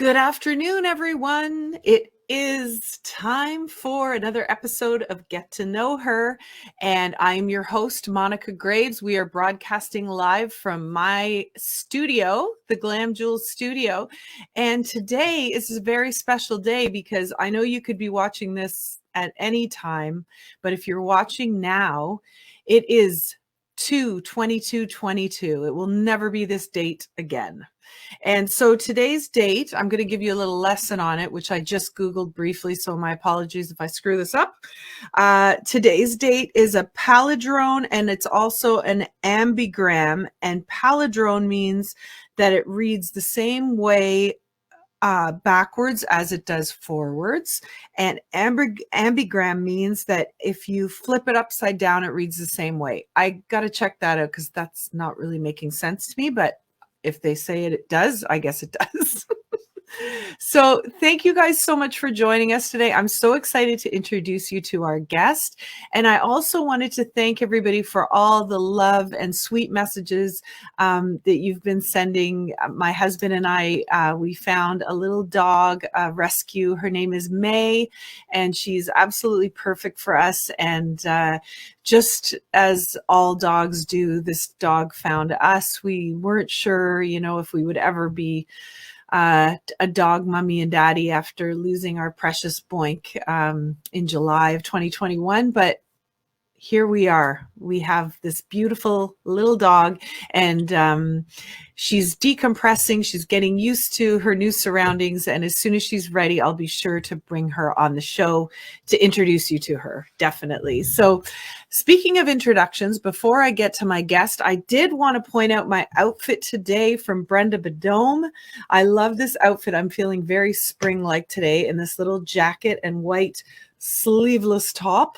Good afternoon, everyone. It is time for another episode of Get to Know Her, and I'm your host, Monica Graves. We are broadcasting live from my studio, the Glam Jewels studio, and today is a very special day because I know you could be watching this at any time, but if you're watching now, it is 2/22/22. It will never be this date again. And so today's date, I'm going to give you a little lesson on it, which I just Googled briefly. So my apologies if I screw this up. Today's date is a palindrome, and it's also an ambigram. And palindrome means that it reads the same way backwards as it does forwards. And ambigram means that if you flip it upside down, it reads the same way. I got to check that out because that's not really making sense to me, but if they say it does, I guess it does. So thank you guys so much for joining us today. I'm so excited to introduce you to our guest. And I also wanted to thank everybody for all the love and sweet messages that you've been sending. My husband and I, we found a little dog rescue. Her name is May, and she's absolutely perfect for us. And just as all dogs do, this dog found us. We weren't sure, if we would ever be a dog mommy and daddy after losing our precious Boink in July of 2021. But here we are. We have this beautiful little dog, and she's decompressing. She's getting used to her new surroundings. And as soon as she's ready, I'll be sure to bring her on the show to introduce you to her. Definitely. So speaking of introductions, before I get to my guest, I did want to point out my outfit today from Brenda Bedome. I love this outfit. I'm feeling very spring-like today in this little jacket and white sleeveless top,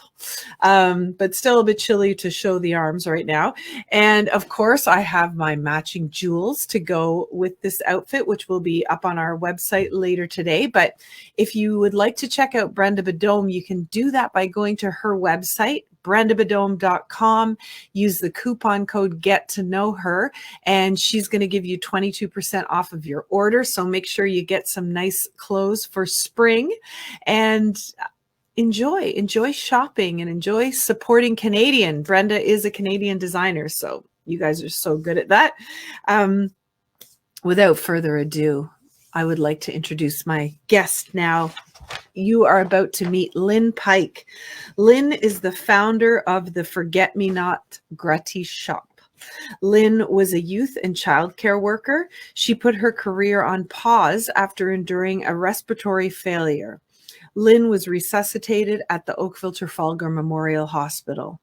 but still a bit chilly to show the arms right now. And of course, I have my matching jewels to go with this outfit, which will be up on our website later today. But if you would like to check out Brenda Bedome, you can do that by going to her website, brendabedome.com. Use the coupon code Get to Know Her, and she's going to give you 22% off of your order. So make sure you get some nice clothes for spring, and enjoy shopping and enjoy supporting Canadian. Brenda is a Canadian designer, so you guys are so good at that. Without further ado, I would like to introduce my guest now. You are about to meet Lynn Pike. Lynn is the founder of the Forget-me-not Gratis Shoppe. Lynn was a youth and childcare worker. She put her career on pause after enduring a respiratory failure. Lynn was resuscitated at the Oakville Trafalgar Memorial Hospital.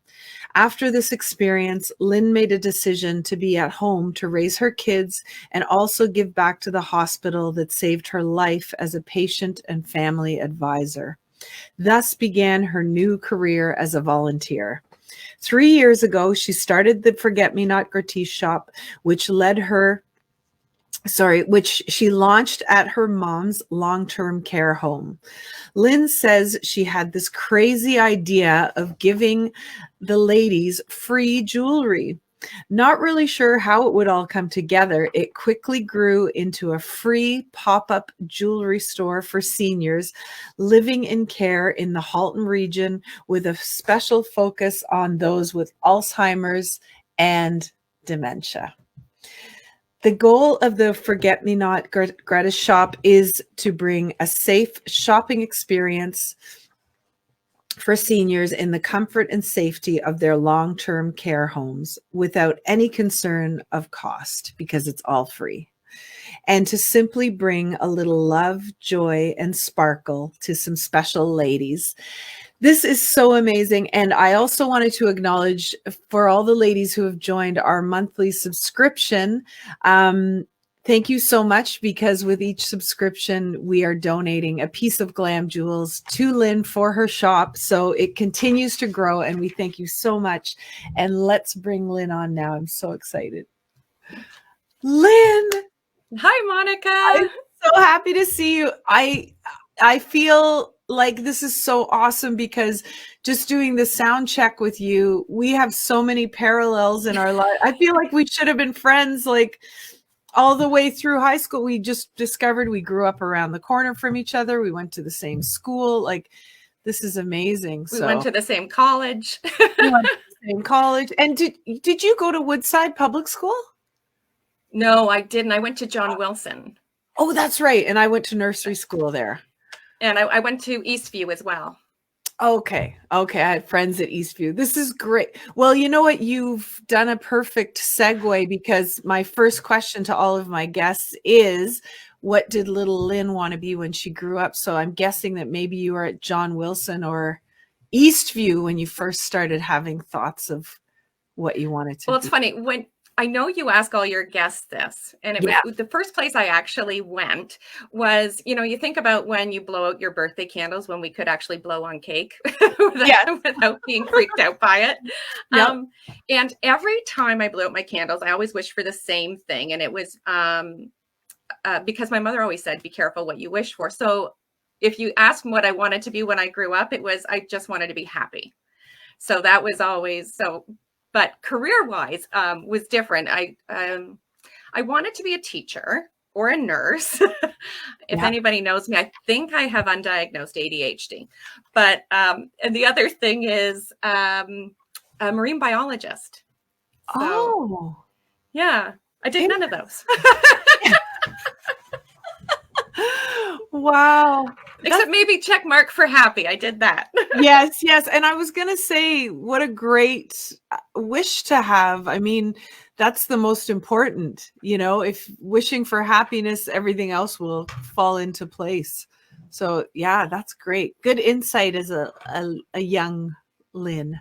After this experience, Lynn made a decision to be at home to raise her kids and also give back to the hospital that saved her life as a patient and family advisor. Thus began her new career as a volunteer. 3 years ago, she started the Forget-me-not Gratis Shoppe, which she launched at her mom's long-term care home. Lynn says she had this crazy idea of giving the ladies free jewelry. Not really sure how it would all come together, it quickly grew into a free pop-up jewelry store for seniors living in care in the Halton region, with a special focus on those with Alzheimer's and dementia. The goal of the Forget-me-not Gratis Shoppe is to bring a safe shopping experience for seniors in the comfort and safety of their long-term care homes without any concern of cost, because it's all free. And to simply bring a little love, joy, and sparkle to some special ladies. This is so amazing. And I also wanted to acknowledge for all the ladies who have joined our monthly subscription. Thank you so much, because with each subscription, we are donating a piece of Glam Jewels to Lynn for her shop. So it continues to grow, and we thank you so much. And let's bring Lynn on now. I'm so excited. Lynn. Hi, Monica. I'm so happy to see you. I feel like this is so awesome, because just doing the sound check with you, we have so many parallels in our life. I feel like we should have been friends like all the way through high school. We just discovered we grew up around the corner from each other. We went to the same school. Like, this is amazing. We went to the same college. We went to the same college. And did you go to Woodside Public School? No, I didn't. I went to John Wilson. Oh, that's right. And I went to nursery school there. And I went to Eastview as well. Okay. I had friends at Eastview. This is great. Well, you know what? You've done a perfect segue, because my first question to all of my guests is, what did little Lynn want to be when she grew up? So I'm guessing that maybe you were at John Wilson or Eastview when you first started having thoughts of what you wanted to be. Well, it's funny. When I know you ask all your guests this, and it was the first place I actually went was, you think about when you blow out your birthday candles, when we could actually blow on cake without being freaked out by it. Yep. And every time I blew out my candles, I always wished for the same thing. And it was because my mother always said, be careful what you wish for. So if you asked me what I wanted to be when I grew up, it was, I just wanted to be happy. So that was always so. But career-wise was different. I wanted to be a teacher or a nurse. If anybody knows me, I think I have undiagnosed ADHD. But and the other thing is a marine biologist. So, yeah, I did none of those. Wow. Except maybe check mark for happy. I did that. Yes. And I was going to say, what a great wish to have. I mean, that's the most important, if wishing for happiness, everything else will fall into place. So yeah, that's great. Good insight as a young Lynn.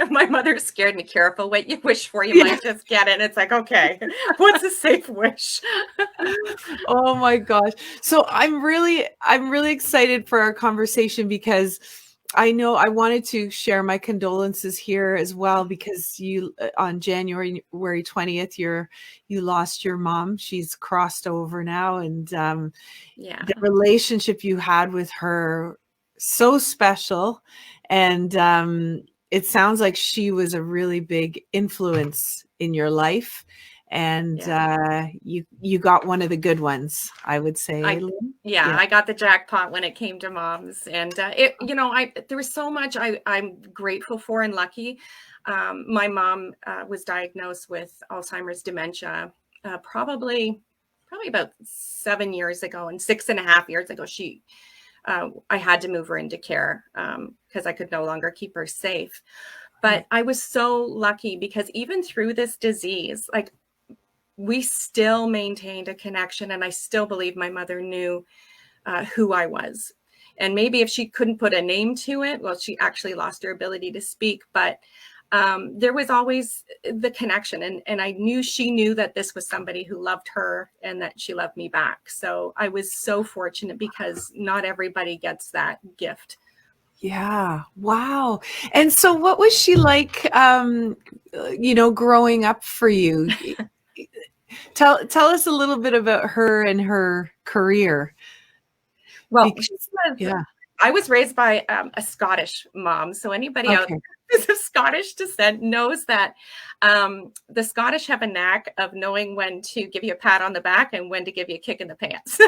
My mother scared me. Careful what you wish for. You might just get it. It's like, okay, what's a safe wish? Oh my gosh. So I'm really excited for our conversation, because I know I wanted to share my condolences here as well, because you, on January 20th, you lost your mom. She's crossed over now. And the relationship you had with her, so special. And it sounds like she was a really big influence in your life, and you got one of the good ones, I would say. I got the jackpot when it came to moms, and there was so much I'm grateful for and lucky. My mom was diagnosed with Alzheimer's dementia probably about 7 years ago, and 6.5 years ago I had to move her into care because I could no longer keep her safe. But I was so lucky, because even through this disease, like, we still maintained a connection, and I still believe my mother knew who I was. And maybe if she couldn't put a name to it, well, she actually lost her ability to speak, but there was always the connection, and I knew she knew that this was somebody who loved her and that she loved me back. So I was so fortunate, because not everybody gets that gift. Yeah. Wow. And so what was she like, growing up for you? Tell us a little bit about her and her career. Well, I was raised by a Scottish mom. So anybody out there who's of Scottish descent knows that the Scottish have a knack of knowing when to give you a pat on the back and when to give you a kick in the pants.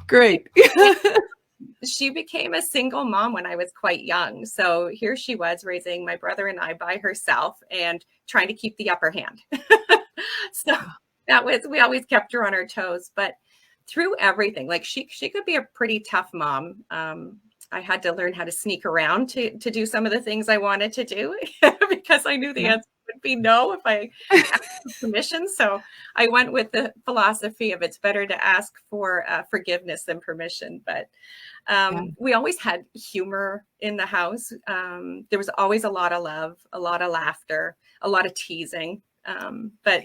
Great. She became a single mom when I was quite young. So here she was raising my brother and I by herself and trying to keep the upper hand. So we always kept her on her toes. But through everything, like, she could be a pretty tough mom. I had to learn how to sneak around to do some of the things I wanted to do because I knew the answer would be no if I asked permission. So I went with the philosophy of it's better to ask for forgiveness than permission. But we always had humor in the house. There was always a lot of love, a lot of laughter, a lot of teasing. But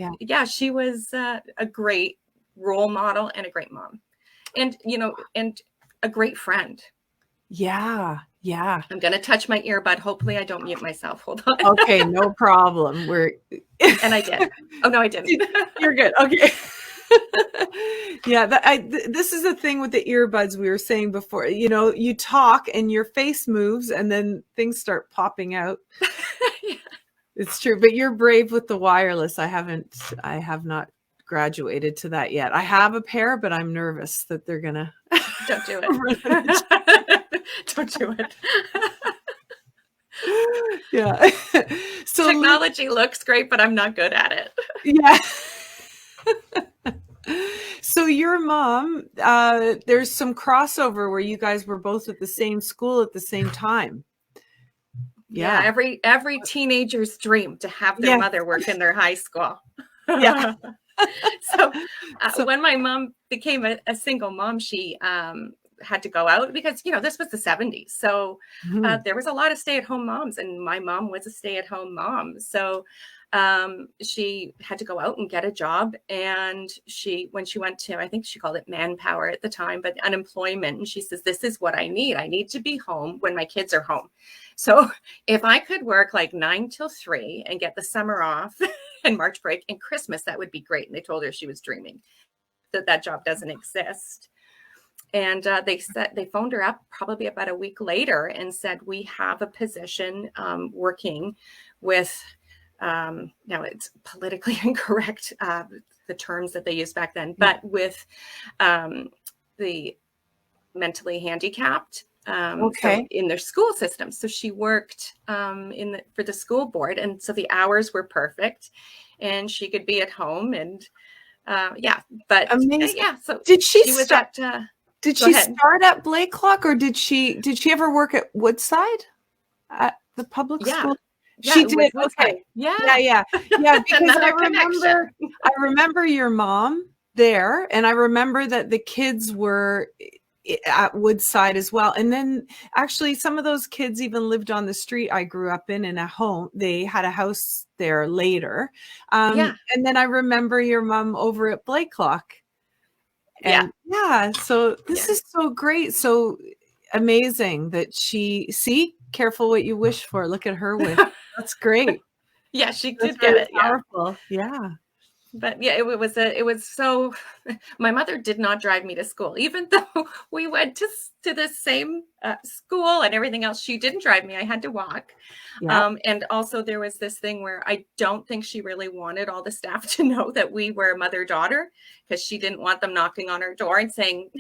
she was a great role model and a great mom, and a great friend. Yeah. I'm gonna touch my earbud. Hopefully I don't mute myself. Hold on. Okay, no problem. And I did. Oh no, I didn't. You're good. Okay. This is the thing with the earbuds we were saying before. You talk and your face moves, and then things start popping out. It's true, but you're brave with the wireless. I have not graduated to that yet. I have a pair, but I'm nervous that they're gonna Don't do run out of it. Don't do it. yeah. So Technology looks great, but I'm not good at it. yeah. So your mom, there's some crossover where you guys were both at the same school at the same time. Yeah, every teenager's dream to have their Yeah. mother work in their high school. Yeah. So when my mom became a single mom, she had to go out because, this was the 70s. So there was a lot of stay-at-home moms, and my mom was a stay-at-home mom. So she had to go out and get a job. And when she went to, I think she called it Manpower at the time, but unemployment. And she says, this is what I need. I need to be home when my kids are home. So if I could work like 9 till 3 and get the summer off and March break and Christmas, that would be great. And they told her she was dreaming, that job doesn't exist. And they phoned her up probably about a week later and said, we have a position working with, now it's politically incorrect, the terms that they used back then, but with the mentally handicapped. Okay. So in their school system. So she worked for the school board. And so the hours were perfect and she could be at home and but amazing. Yeah. So did she start at Blakelock, or did she ever work at Woodside at the public school? Yeah, she did. Okay. Yeah. Because I remember your mom there, and I remember that the kids were at Woodside as well. And then actually some of those kids even lived on the street I grew up in a home. They had a house there later. And then I remember your mom over at Blakelock. And so this is so great. So amazing that careful what you wish for. Look at her with. That's great. Yeah, she did get it. Powerful. Yeah. But yeah, it was so, my mother did not drive me to school, even though we went to the same school and everything else. She didn't drive me. I had to walk. Yeah. And also there was this thing where I don't think she really wanted all the staff to know that we were mother-daughter, because she didn't want them knocking on her door and saying,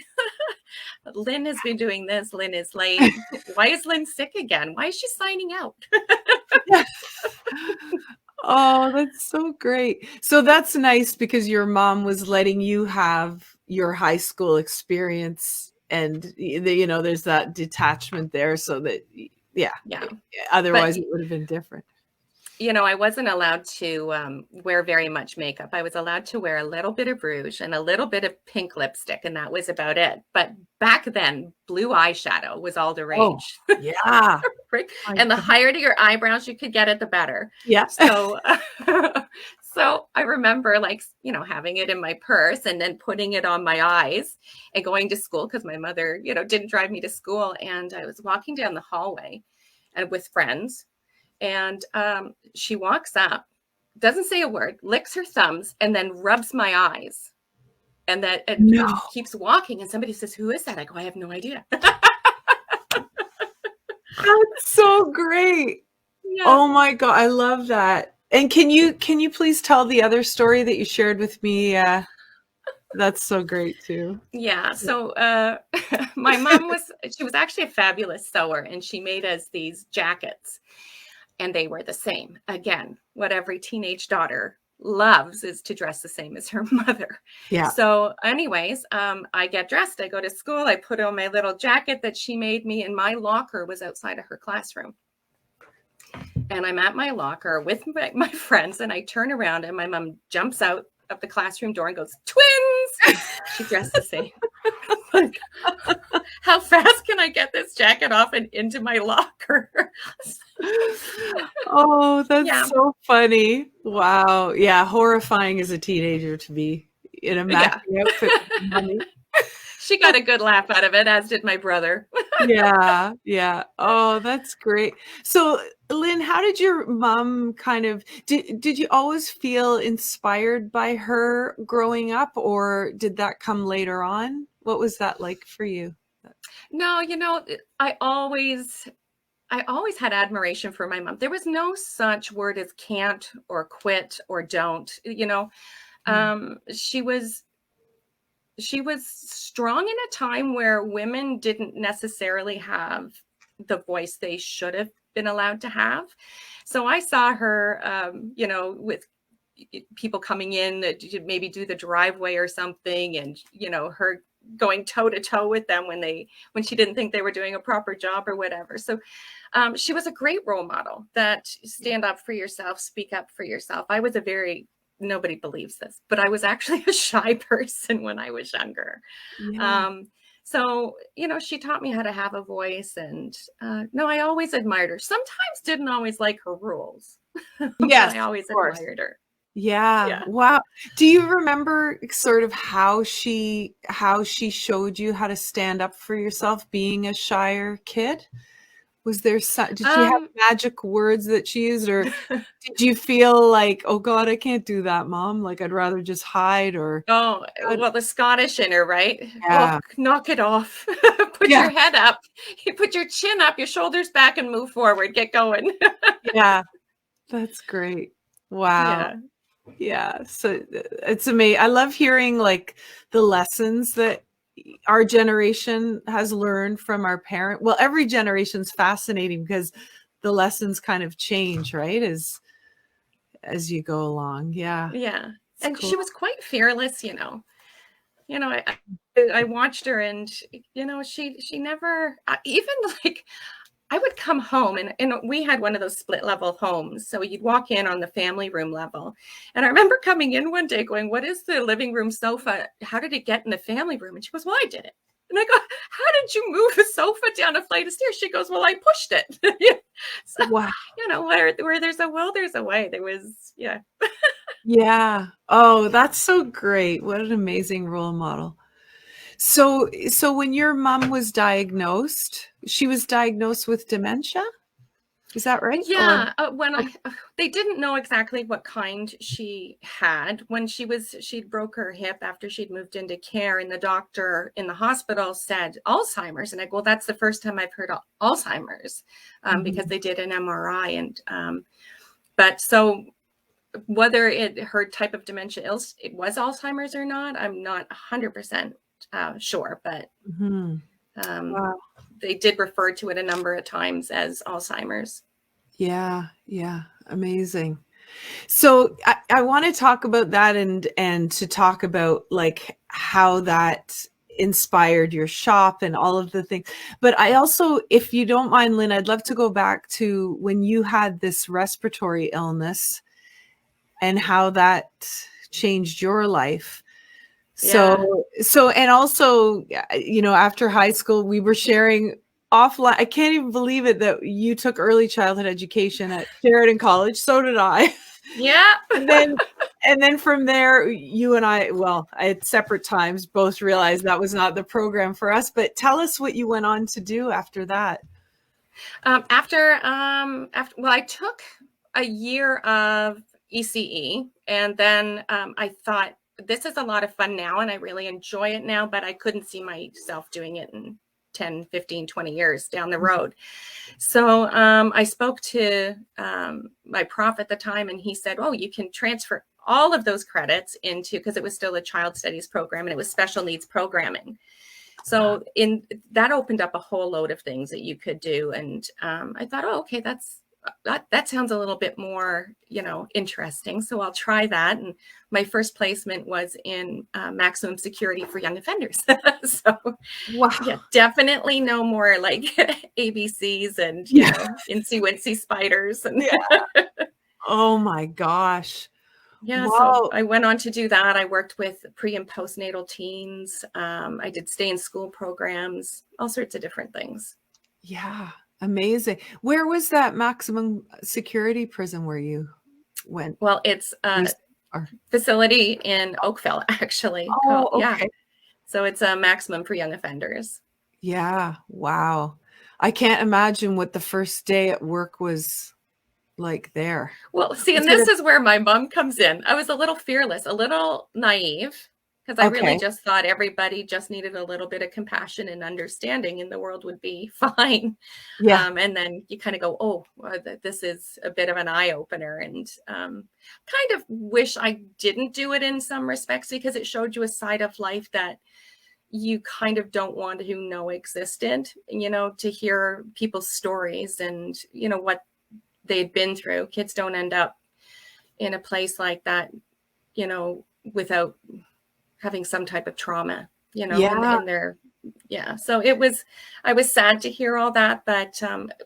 Lynn has been doing this. Lynn is late. Why is Lynn sick again? Why is she signing out? Oh, that's so great. So that's nice because your mom was letting you have your high school experience, and there's that detachment there, so that otherwise it would have been different. I wasn't allowed to wear very much makeup. I was allowed to wear a little bit of rouge and a little bit of pink lipstick, and that was about it. But back then, blue eyeshadow was all the rage. Oh, yeah. Right? And the higher to your eyebrows you could get it, the better. Yeah. So, so I remember having it in my purse and then putting it on my eyes and going to school because my mother, didn't drive me to school. And I was walking down the hallway and with friends. And she walks up, doesn't say a word, licks her thumbs, and then rubs my eyes. And keeps walking. And somebody says, "Who is that?" I go, "I have no idea." That's so great. Yeah. Oh my God, I love that. And can you please tell the other story that you shared with me? That's so great too. Yeah. So my mom she was actually a fabulous sewer, and she made us these jackets. And they were the same. Again, what every teenage daughter loves is to dress the same as her mother. Yeah. So anyways, I get dressed. I go to school. I put on my little jacket that she made me, and my locker was outside of her classroom. And I'm at my locker with my friends, and I turn around, and my mom jumps out of the classroom door and goes, "Twins!" She dressed the same. Like, how fast can I get this jacket off and into my locker? Oh, that's so funny. Wow. Yeah. Horrifying as a teenager to be in a matching outfit with money. She got a good laugh out of it, as did my brother. Yeah. Oh, that's great. So, Lynn, how did your mom did you always feel inspired by her growing up, or did that come later on? What was that like for you? No, I always I always had admiration for my mom. There was no such word as can't or quit or don't, Mm. She was strong in a time where women didn't necessarily have the voice they should have been allowed to have. So I saw her, with people coming in to maybe do the driveway or something, and her going toe to toe with them when she didn't think they were doing a proper job or whatever. So she was a great role model that stand up for yourself, speak up for yourself. I was nobody believes this, but I was actually a shy person when I was younger. Yeah. So, she taught me how to have a voice, and no, I always admired her. Sometimes didn't always like her rules, but Yes, I always of course. admired her. Yeah. Yeah. Wow. Do you remember sort of how she showed you how to stand up for yourself being a shyer kid? Was there did she have Um, magic words that she used, or did you feel like, "Oh God, I can't do that, mom. Like I'd rather just hide," or oh, how well, the Scottish in her, right? Oh, yeah. knock it off. Put Yeah. your head up. You put your chin up, your shoulders back, and move forward. Get going. Yeah. That's great. Wow. Yeah. Yeah. So it's amazing. I love hearing like the lessons that our generation has learned from our parent. Well, every generation's fascinating because the lessons kind of change, right? As you go along. Yeah. Yeah. It's And cool. she was quite fearless, I watched her, and she never even like I would come home, and we had one of those split level homes. So you'd walk in on the family room level. And I remember coming in one day going, "What is the living room sofa? How did it get in the family room?" And she goes, "Well, I did it." And I go, "How did you move a sofa down a flight of stairs?" She goes, "Well, I pushed it." Yeah. So, Wow. where there's a will, there's a way. There was, yeah. Yeah. Oh, that's so great. What an amazing role model. So when your mom was diagnosed, she was diagnosed with dementia? Is that right? Or Yeah, when okay. they didn't know exactly what kind she had. When she'd broke her hip after she'd moved into care, and the doctor in the hospital said Alzheimer's, and I go, "Well, that's the first time I've heard Alzheimer's," because Mhm. they did an MRI, and but so whether her type of dementia it was Alzheimer's or not, I'm not 100% sure, but Mhm. um, Wow. they did refer to it a number of times as Alzheimer's. Yeah, yeah, amazing. So I want to talk about that and to talk about like how that inspired your shop and all of the things. But I also, if you don't mind, Lynn, I'd love to go back to when you had this respiratory illness and how that changed your life. Yeah. And also, after high school, we were sharing offline. I can't even believe it that you took early childhood education at Sheridan College. So did I. Yeah. And then, and then from there, you and I, well, at separate times, both realized that was not the program for us. But tell us what you went on to do after that. Well, I took a year of ECE, and then I thought, this is a lot of fun now, and I really enjoy it now, but I couldn't see myself doing it in 10, 15, 20 years down the road. So I spoke to my prof at the time, and he said, "Oh, you can transfer all of those credits into," because it was still a child studies program and it was special needs programming. So that opened up a whole load of things that you could do. And I thought, oh, okay, that sounds a little bit more, interesting. So I'll try that. And my first placement was in maximum security for young offenders. So yeah, Wow. definitely no more like ABCs and, Yeah. Incy Wincy spiders. And Yeah. Oh my gosh. yeah, so Wow. I went on to do that. I worked with pre and postnatal teens. I did stay in school programs, all sorts of different things. Yeah. Amazing. Where was that maximum security prison where you went? Well, it's a Or, facility in Oakville, actually. oh, Yeah. okay. So it's a maximum for young offenders. Yeah. Wow. I can't imagine what the first day at work was like there. Well, see, Was and it this is where my mom comes in. I was a little fearless, a little naive. because I really Okay. just thought everybody just needed a little bit of compassion and understanding, and the world would be fine. Yeah. And then you kind of go, oh, well, this is a bit of an eye opener, and kind of wish I didn't do it in some respects, because it showed you a side of life that you kind of don't want to know existed, to hear people's stories and, what they'd been through. Kids don't end up in a place like that, without having some type of trauma, Yeah. in their, yeah. So I was sad to hear all that, but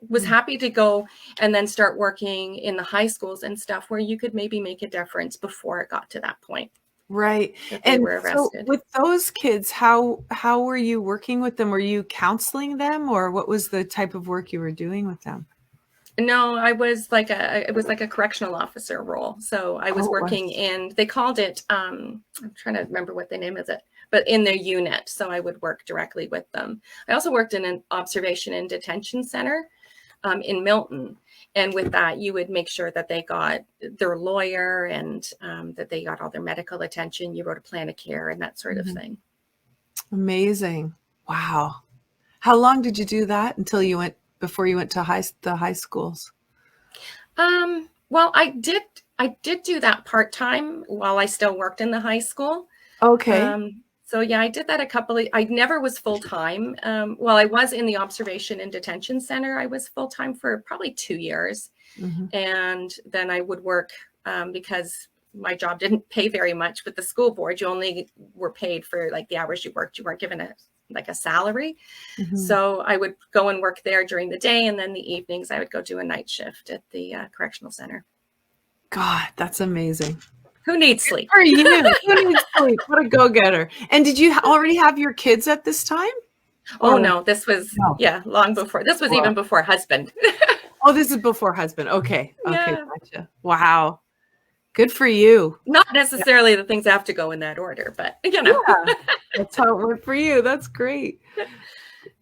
was happy to go and then start working in the high schools and stuff where you could maybe make a difference before it got to that point Right. that they And were so arrested. with those kids, how were you working with them? Were you counseling them, or what was the type of work you were doing with them? No, it was like a correctional officer role. So I was Oh, it working was. in, they called it, I'm trying to remember what the name is it, but in their unit. So I would work directly with them. I also worked in an observation and detention center in Milton. And with that, you would make sure that they got their lawyer and that they got all their medical attention. You wrote a plan of care and that sort of Mhm. thing. Amazing. Wow. How long did you do that before you went to the high schools? Well, I did do that part-time while I still worked in the high school. Okay. So yeah, I did that I never was full-time. Well, I was in the observation and detention center. I was full-time for probably 2 years. Mhm. And then I would work because my job didn't pay very much with the school board. You only were paid for like the hours you worked. You weren't given a salary. Mhm. So I would go and work there during the day, and then the evenings I would go do a night shift at the correctional center. God, that's amazing. Who needs sleep? For you. Who needs sleep? What a go-getter. And did you already have your kids at this time? Oh Or no, this was, no? yeah, long before. This was Well, even before husband. oh, this is before husband. Okay. Okay, Yeah. gotcha. Wow. Good for you. Not Yeah. necessarily the things have to go in that order, but Yeah. That's how it went for you. That's great.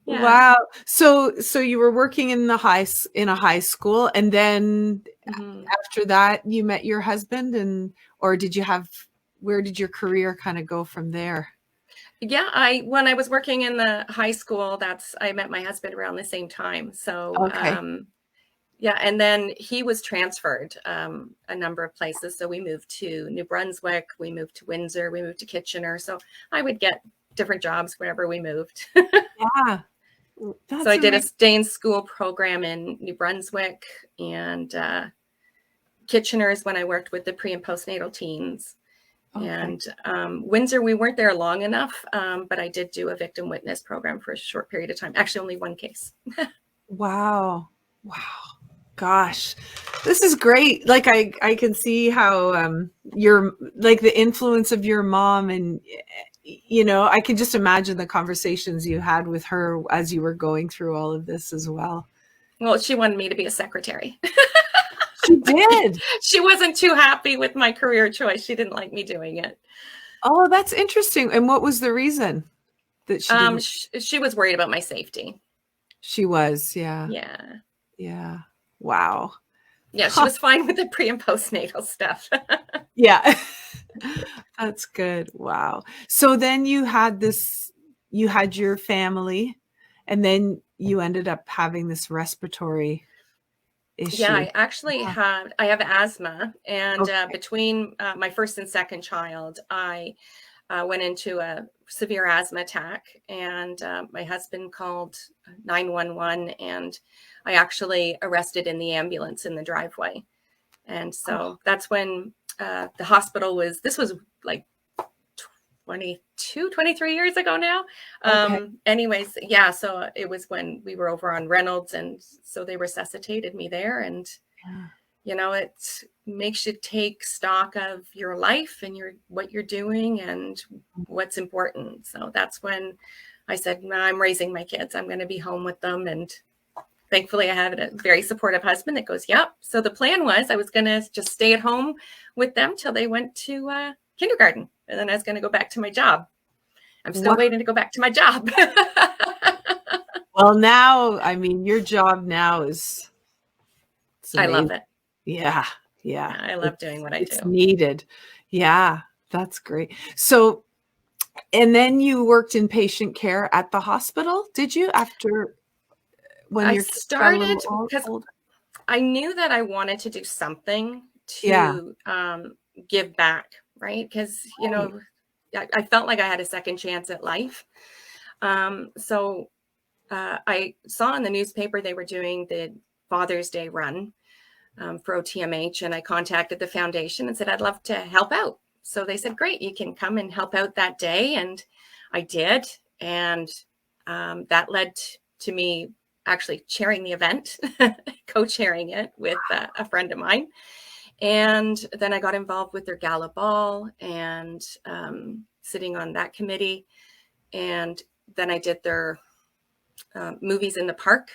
Yeah. Wow. So you were working in in a high school, and then Mhm. after that you met your husband, or where did your career kind of go from there? Yeah, when I was working in the high school, I met my husband around the same time. So, Okay. yeah, and then he was transferred a number of places. So we moved to New Brunswick, we moved to Windsor, we moved to Kitchener. So I would get different jobs wherever we moved. Yeah. So That's I did a amazing. stay in school program in New Brunswick, and Kitchener is when I worked with the pre and postnatal teens. Okay. And Windsor, we weren't there long enough, but I did do a victim witness program for a short period of time. Actually, only one case. Wow. Wow. Gosh. This is great. Like I can see how your like the influence of your mom, and I can just imagine the conversations you had with her as you were going through all of this as well. Well, she wanted me to be a secretary. She did. She wasn't too happy with my career choice. She didn't like me doing it. Oh, that's interesting. And what was the reason that she didn't? She was worried about my safety. She was, yeah. Yeah. Yeah. Wow. Yeah, she Huh. was fine with the pre and postnatal stuff. Yeah. That's good. Wow. So then you had your family, and then you ended up having this respiratory Yeah, issue. I actually Huh. I have asthma, and Okay. between my first and second child, I went into a severe asthma attack, and my husband called 911, and I actually arrested in the ambulance in the driveway. And Oh, so that's when the hospital this was like 23 years ago now. okay. Anyways, yeah, so it was when we were over on Reynolds, and so they resuscitated me there. And Yeah. it makes you take stock of your life and what you're doing and what's important. So that's when I said, "No, I'm raising my kids. I'm going to be home with them." And thankfully I had a very supportive husband that goes, "Yep." So the plan was I was going to just stay at home with them till they went to kindergarten. And then I was going to go back to my job. I'm still Wow. waiting to go back to my job. Well, now, I mean, your job now it's I love amazing. it. Yeah. Yeah. Yeah, I love doing what I It's do. needed. Yeah. That's great. So And then you worked in patient care at the hospital, did you? After when I your kids got a started little because older? I knew that I wanted to do something Yeah. to give back, right? Because, Right. I felt like I had a second chance at life. So I saw in the newspaper they were doing the Father's Day run for OTMH, and I contacted the foundation and said, I'd love to help out. So they said, great, you can come and help out that day. And I did. And that led to me actually chairing the event, co-chairing it with a friend of mine. And then I got involved with their gala ball and sitting on that committee. And then I did their movies in the park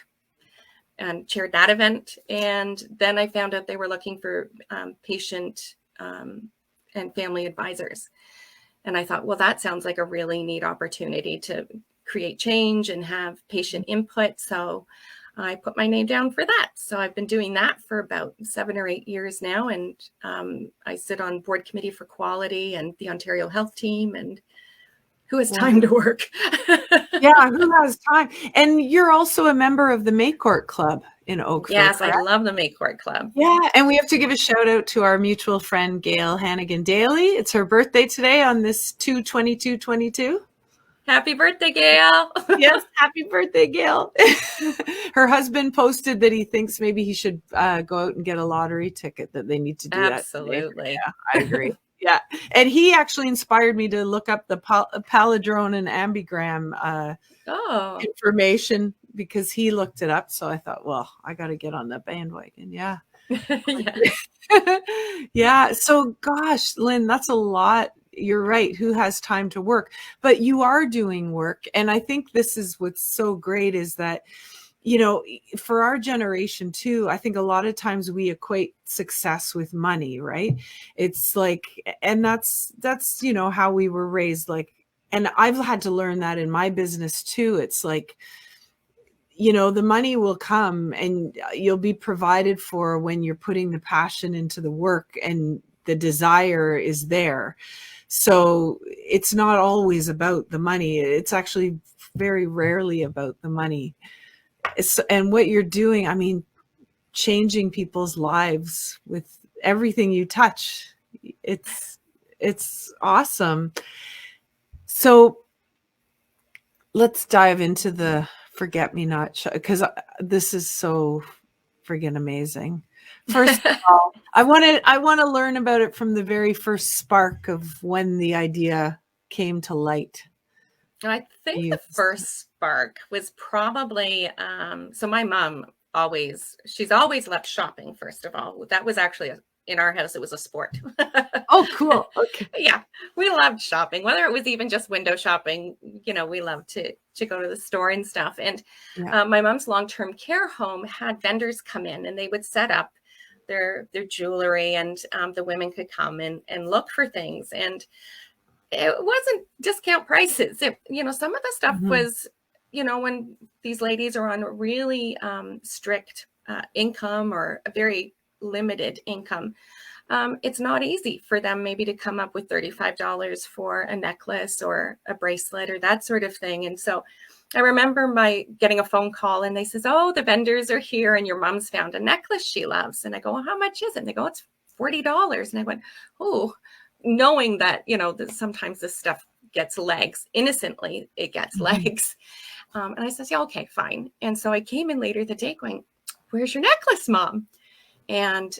and chaired that event. And then I found out they were looking for patient and family advisors. And I thought, well, that sounds like a really neat opportunity to create change and have patient input. So I put my name down for that. So I've been doing that for about 7 or 8 years now. And I sit on board committee for quality and the Ontario Health Team. And who has time to work? Yeah, who has time? And you're also a member of the May Court Club in Oakville, Yes, correct? I love the May Court Club. Yeah, and we have to give a shout out to our mutual friend, Gail Hannigan Daly. It's her birthday today on this 2/22/22. Happy birthday, Gail. Yes, happy birthday, Gail. Her husband posted that he thinks maybe he should go out and get a lottery ticket, that they need to do that today. Absolutely. Yeah, I agree. Yeah. And he actually inspired me to look up the palindrome and ambigram information because he looked it up. So I thought, well, I got to get on the bandwagon. Yeah. Yeah. Yeah. So gosh, Lynn, that's a lot. You're right. Who has time to work? But you are doing work. And I think this is what's so great is that, for our generation too, I think a lot of times we equate success with money, right? It's like, and that's, how we were raised. Like, and I've had to learn that in my business too. It's like, the money will come and you'll be provided for when you're putting the passion into the work and the desire is there. So it's not always about the money. It's actually very rarely about the money. And what you're doing, I mean, changing people's lives with everything you touch. It's awesome. So let's dive into the Forget-me-not Shoppe, because this is so friggin' amazing. First of all, I want to learn about it from the very first spark of when the idea came to light. I think the first spark was probably, so my mom she's always loved shopping, first of all. That was actually, in our house, it was a sport. Oh, cool. Okay. Yeah, we loved shopping, whether it was even just window shopping. We loved to go to the store and stuff. And my mom's long-term care home had vendors come in and they would set up their jewelry, and the women could come and look for things. And it wasn't discount prices. Some of the stuff was, when these ladies are on really strict income or a very limited income, it's not easy for them maybe to come up with $35 for a necklace or a bracelet or that sort of thing. And so I remember getting a phone call and they says, oh, the vendors are here and your mom's found a necklace she loves. And I go, well, how much is it? And they go, it's $40. And I went, oh, knowing that, that sometimes this stuff gets legs. Innocently, it gets legs. And I says, yeah, okay, fine. And so I came in later the day going, where's your necklace, Mom? And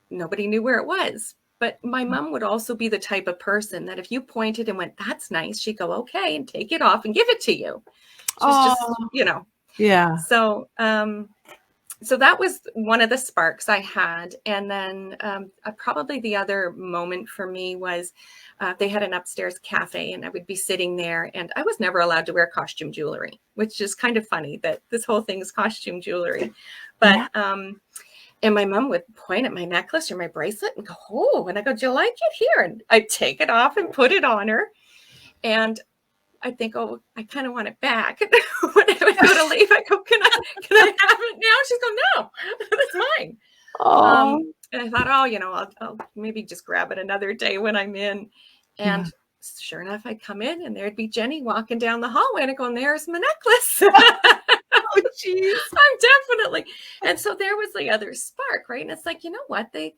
nobody knew where it was. But my mom would also be the type of person that if you pointed and went, that's nice, she'd go, okay, and take it off and give it to you. She's just, Yeah. So, so that was one of the sparks I had. And then probably the other moment for me was they had an upstairs cafe and I would be sitting there and I was never allowed to wear costume jewelry, which is kind of funny that this whole thing is costume jewelry. But and my mom would point at my necklace or my bracelet and go, oh, and I go, do you like it? Here? And I'd take it off and put it on her. And I think, oh, I kind of want it back. When I would go to leave, I go, can I have it now? She's going, no, that's mine. And I thought, oh, I'll maybe just grab it another day when I'm in. And sure enough, I'd come in and there'd be Jenny walking down the hallway and I'd go, and there's my necklace. Oh, geez. I'm definitely. And so there was the other spark, right? And it's like, you know what? They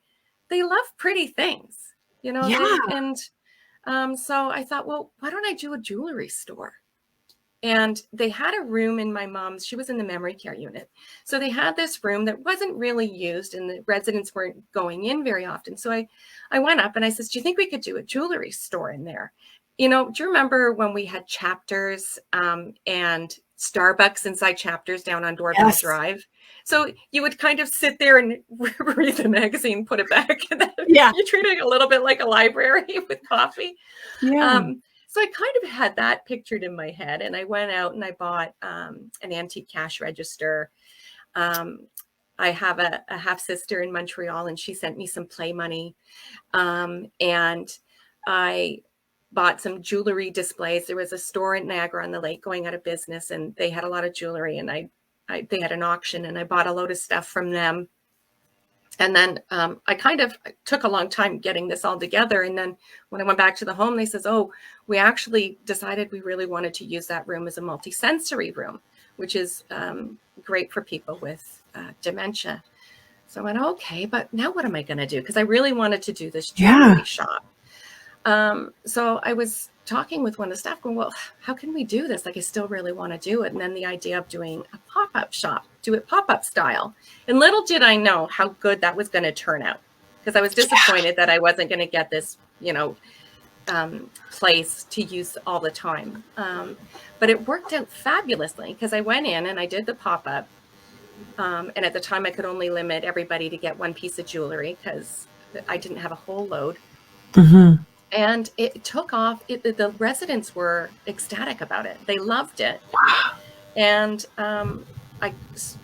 love pretty things, you know, Yeah. so I thought, well, why don't I do a jewelry store? And they had a room in my mom's, she was in the memory care unit. So they had this room that wasn't really used and the residents weren't going in very often. So I went up and I said, do you think we could do a jewelry store in there? You know, do you remember when we had Chapters and Starbucks inside Chapters down on Doorbell Drive? So you would kind of sit there and read the magazine, put it back, and then you treat it a little bit like a library with coffee. Yeah. So I kind of had that pictured in my head, and I went out and I bought an antique cash register. I have a half sister in Montreal, and she sent me some play money. And I bought some jewelry displays. There was a store in Niagara-on-the-Lake going out of business, and they had a lot of jewelry, and they had an auction, and I bought a load of stuff from them. And then I took a long time getting this all together. And then when I went back to the home, they says, oh, we actually decided we really wanted to use that room as a multi-sensory room, which is great for people with dementia. So I went, okay, but now what am I going to do? Because I really wanted to do this jewelry shop. So I was talking with one of the staff going, well, how can we do this? Like, I still really want to do it. And then the idea of doing a pop-up shop, do it pop-up style. And little did I know how good that was going to turn out, because I was disappointed that I wasn't going to get this, you know, place to use all the time. But it worked out fabulously, because I went in and I did the pop-up. And at the time I could only limit everybody to get one piece of jewelry because I didn't have a whole load. Mm-hmm. And it took off. The residents were ecstatic about it. They loved it. And I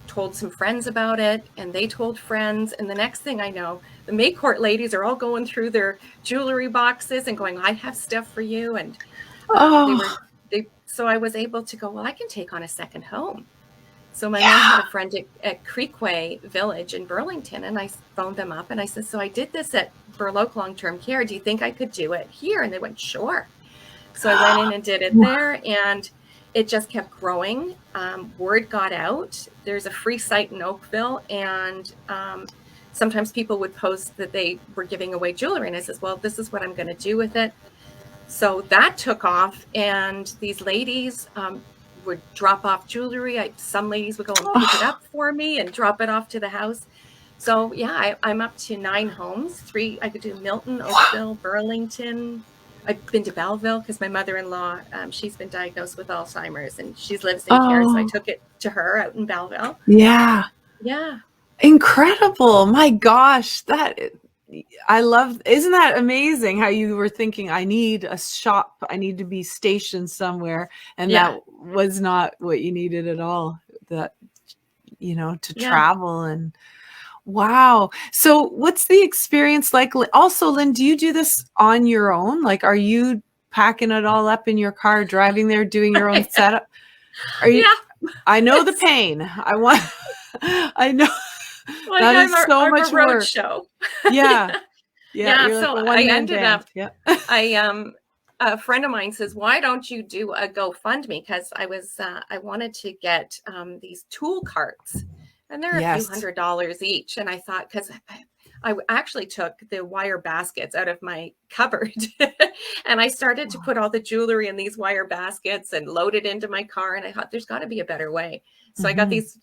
told some friends about it, and they told friends. And the next thing I know, the Maycourt ladies are all going through their jewelry boxes and going, I have stuff for you. And so I was able to go, well, I can take on a second home. So my mom had a friend at Creekway Village in Burlington, and I phoned them up and I said, so I did this at Burloak Long-Term Care. Do you think I could do it here? And they went, sure. So I went in and did it there, and it just kept growing. Word got out. There's a free site in Oakville, and sometimes people would post that they were giving away jewelry. And I said, well, this is what I'm going to do with it. So that took off, and these ladies would drop off jewelry. Some ladies would go and pick it up for me and drop it off to the house. So yeah, I'm up to 9 homes. 3, I could do Milton, Oakville, Burlington. I've been to Belleville because my mother-in-law, she's been diagnosed with Alzheimer's, and she lives in care. So I took it to her out in Belleville. Yeah. Yeah. Incredible. My gosh. I love, isn't that amazing how you were thinking, I need a shop, I need to be stationed somewhere. And that was not what you needed at all. That, you know, to travel and wow. So what's the experience like? Also, Lynn, do you do this on your own? Like, are you packing it all up in your car, driving there, doing your own setup? Are you? Yeah. I know the pain. I know. Well, that is so much road work. Show. Yeah. So I ended up, a friend of mine says, why don't you do a GoFundMe? Because I wanted to get these tool carts, and they're a few $100s each. And I thought, because I actually took the wire baskets out of my cupboard and I started to put all the jewelry in these wire baskets and load it into my car. And I thought, there's got to be a better way. So I got these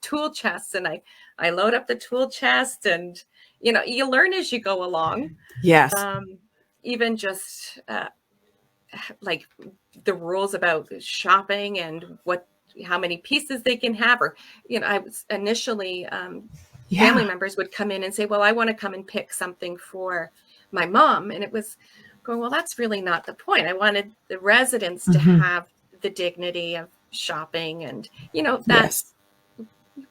tool chests, and I load up the tool chest, and, you know, you learn as you go along. Yes. Even just like the rules about shopping and how many pieces they can have, or, you know, I was initially, family members would come in and say, well, I want to come and pick something for my mom. And it was going, well, that's really not the point. I wanted the residents to have the dignity of shopping, and, you know, that's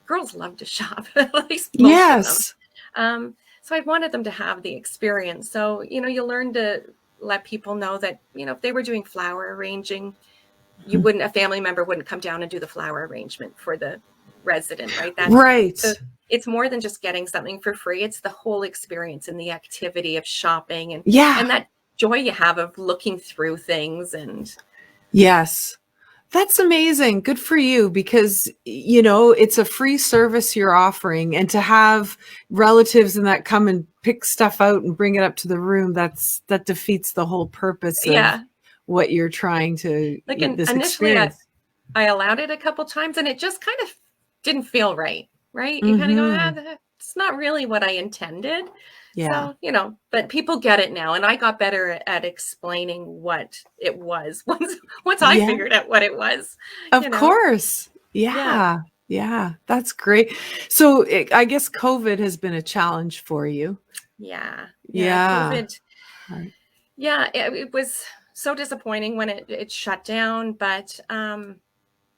girls love to shop, at least most of them. So I wanted them to have the experience. So, you know, you learn to let people know that, you know, if they were doing flower arranging, a family member wouldn't come down and do the flower arrangement for the resident, right? That's right. So it's more than just getting something for free. It's the whole experience and the activity of shopping, and that joy you have of looking through things. And Yes. That's amazing. Good for you, because, you know, it's a free service you're offering, and to have relatives and that come and pick stuff out and bring it up to the room, that defeats the whole purpose of yeah, what you're trying to, like this initially experience. I allowed it a couple times and it just kind of didn't feel right. Right. You kind of go, Mhm. it's not really what I intended. Yeah. So, but people get it now. And I got better at explaining what it was once I Yeah. figured out what it was, Of course. Yeah. Yeah. Yeah. That's great. So I guess COVID has been a challenge for you. Yeah. Yeah. Yeah. COVID. Right. Yeah. It was so disappointing when it shut down, but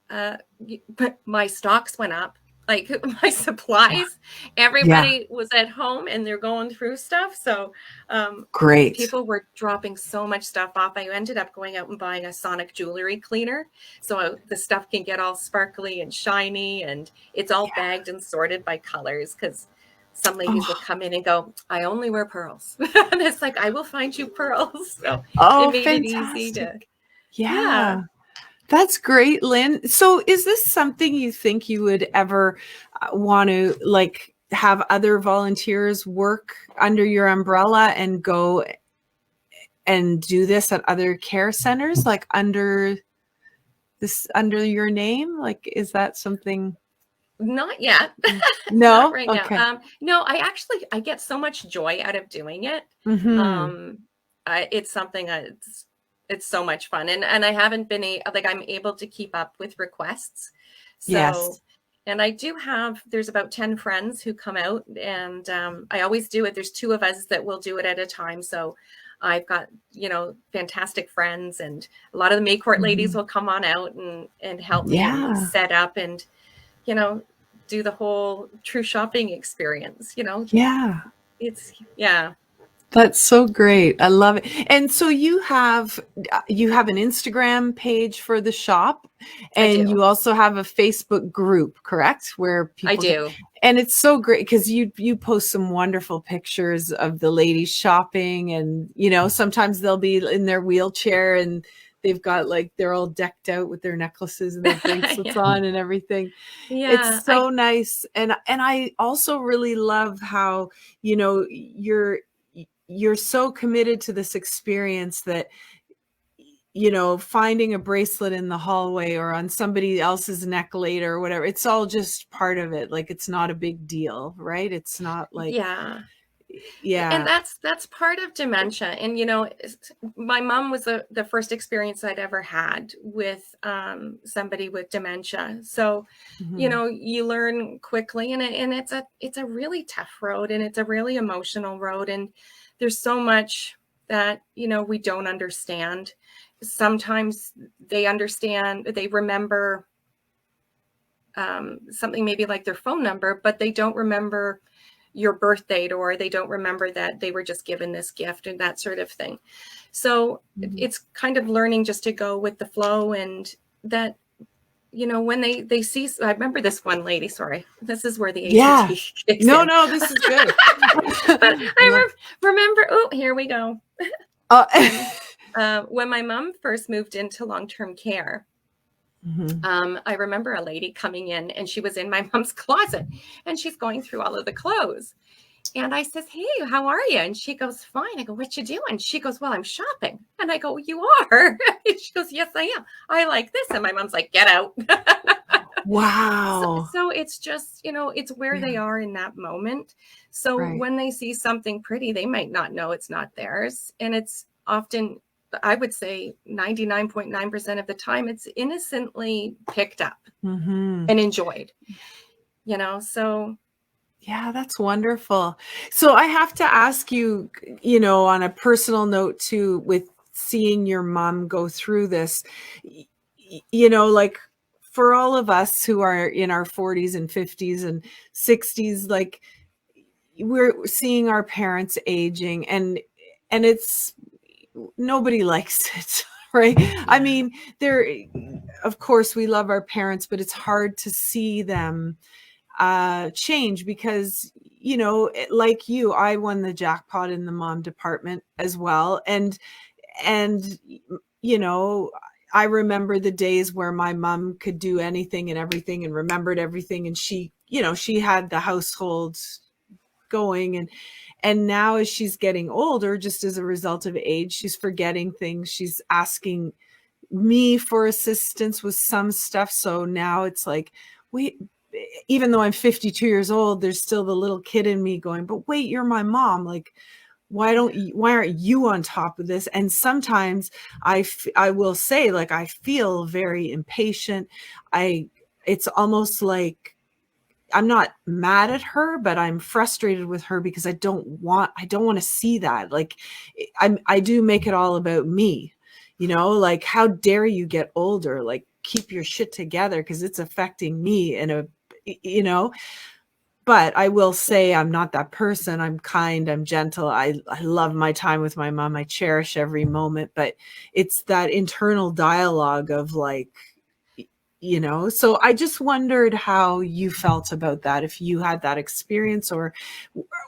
but my stocks went up, like my supplies. Yeah. Everybody was at home and they're going through stuff. So Great. people were dropping so much stuff off. I ended up going out and buying a sonic jewelry cleaner. So the stuff can get all sparkly and shiny, and it's all Yeah. bagged and sorted by colors, because some ladies will Oh, come in and go, I only wear pearls. And it's like, I will find you pearls. So it oh, made it easy to, fantastic. yeah. Yeah. That's great, Lynn. So is this something you think you would ever want to, like, have other volunteers work under your umbrella and go and do this at other care centers, like under your name? Like, is that something? Not yet. Not No? right now. Okay. No, I get so much joy out of doing it. Mm-hmm. Um, it's something it's so much fun, and I haven't been I'm able to keep up with requests. So, Yes. and I do have, there's about 10 friends who come out, and I always do it. There's 2 of us that will do it at a time. So I've got, fantastic friends, and a lot of the May Court ladies Mhm. will come on out and help me and Yeah. set up and, you know, do the whole true shopping experience, Yeah. yeah, That's so great. I love it. And so you have an Instagram page for the shop, I and do. you also have a Facebook group, correct? Where I people can, do. and it's so great because you post some wonderful pictures of the ladies shopping, and sometimes they'll be in their wheelchair and they've got, like, they're all decked out with their necklaces and their bracelets Yeah. on and everything. Yeah. It's so nice. And I also really love how, you're so committed to this experience that, finding a bracelet in the hallway or on somebody else's neck later or whatever, it's all just part of it. Like, it's not a big deal, right? It's not like, Yeah. And yeah. that's part of dementia. And, my mom was the first experience I'd ever had with somebody with dementia. So, Mhm. you learn quickly, and it's a really tough road, and it's a really emotional road. And there's so much that, we don't understand. Sometimes they remember something, maybe like their phone number, but they don't remember your birth date, or they don't remember that they were just given this gift, and that sort of thing. So Mhm. it's kind of learning just to go with the flow, and that, when they see, I remember this one lady, sorry, this is where the Yeah. ADD kicks No, in. no, this is good. But Love. remember, oh, here we go. Uh, When my mom first moved into long-term care, Mhm. I remember a lady coming in, and she was in my mom's closet, and she's going through all of the clothes. And I says, hey, how are you? And she goes, fine. I go, what you doing? She goes, well, I'm shopping. And I go, you are? And she goes, yes, I am. I like this. And my mom's like, get out. Wow. So it's just, it's where they Yeah. are in that moment. So Right. when they see something pretty, they might not know it's not theirs. And it's often, I would say 99.9% of the time, it's innocently picked up Mhm. and enjoyed, so. Yeah, that's wonderful. So I have to ask you, on a personal note too, with seeing your mom go through this, like, for all of us who are in our 40s and 50s and 60s, like, we're seeing our parents aging, and it's, nobody likes it, right? I Yeah. mean, of course we love our parents, but it's hard to see them change, because, you know, like you, I won the jackpot in the mom department as well. And, you know, I remember the days where my mom could do anything and everything and remembered everything. And she, you know, she had the household going. And now as she's getting older, just as a result of age, she's forgetting things. She's asking me for assistance with some stuff. So now it's like, wait, even though I'm 52 years old, there's still the little kid in me going, but wait, you're my mom. Like, why aren't you on top of this? And sometimes I will say, like, I feel very impatient. It's almost like I'm not mad at her, but I'm frustrated with her because I don't want to see that. Like, I do make it all about me, you know, like, how dare you get older? Like, keep your shit together, because it's affecting me you know. But I will say I'm not that person. I'm kind, I'm gentle. I love my time with my mom. I cherish every moment, but it's that internal dialogue of, like, you know. So I just wondered how you felt about that, if you had that experience, or